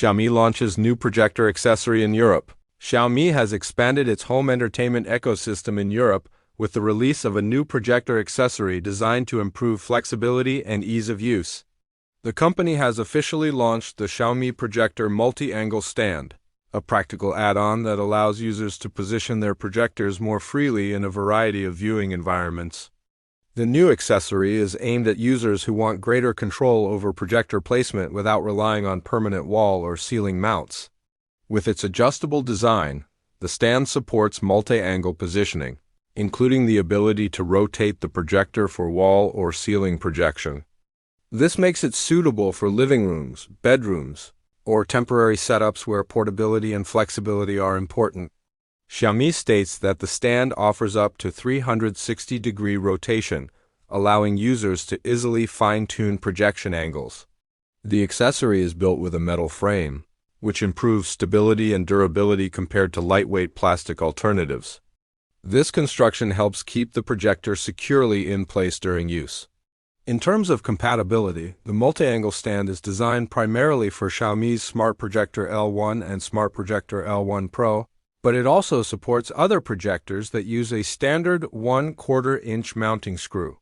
Xiaomi launches new projector accessory in Europe. Xiaomi has expanded its home entertainment ecosystem in Europe with the release of a new projector accessory designed to improve flexibility and ease of use. The company has officially launched the Xiaomi Projector Multi-Angle Stand, a practical add-on that allows users to position their projectors more freely in a variety of viewing environments. The new accessory is aimed at users who want greater control over projector placement without relying on permanent wall or ceiling mounts. With its adjustable design, the stand supports multi-angle positioning, including the ability to rotate the projector for wall or ceiling projection. This makes it suitable for living rooms, bedrooms, or temporary setups where portability and flexibility are important. Xiaomi states that the stand offers up to 360-degree rotation, allowing users to easily fine-tune projection angles. The accessory is built with a metal frame, which improves stability and durability compared to lightweight plastic alternatives. This construction helps keep the projector securely in place during use. In terms of compatibility, the multi-angle stand is designed primarily for Xiaomi's Smart Projector L1 and Smart Projector L1 Pro, but it also supports other projectors that use a standard 1/4-inch mounting screw.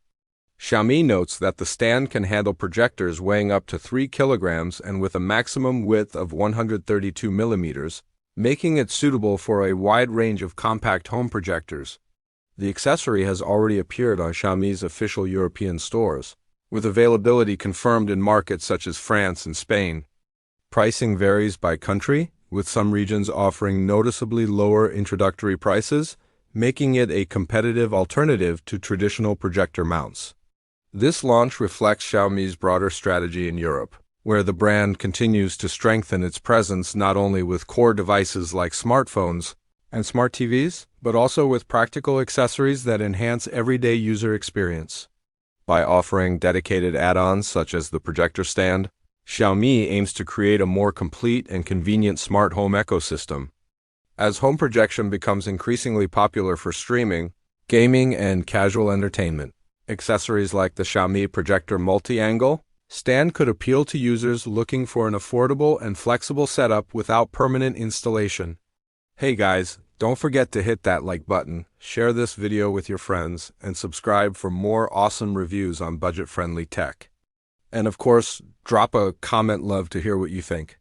Xiaomi notes that the stand can handle projectors weighing up to 3 kilograms and with a maximum width of 132 millimeters, making it suitable for a wide range of compact home projectors. The accessory has already appeared on Xiaomi's official European stores, with availability confirmed in markets such as France and Spain. Pricing varies by country, with some regions offering noticeably lower introductory prices, making it a competitive alternative to traditional projector mounts. This launch reflects Xiaomi's broader strategy in Europe, where the brand continues to strengthen its presence not only with core devices like smartphones and smart TVs, but also with practical accessories that enhance everyday user experience. By offering dedicated add-ons such as the projector stand, Xiaomi aims to create a more complete and convenient smart home ecosystem. As home projection becomes increasingly popular for streaming, gaming, and casual entertainment, accessories like the Xiaomi Projector Multi-Angle Stand could appeal to users looking for an affordable and flexible setup without permanent installation. Hey guys, don't forget to hit that like button, share this video with your friends, and subscribe for more awesome reviews on budget-friendly tech. And of course, drop a comment, love to hear what you think.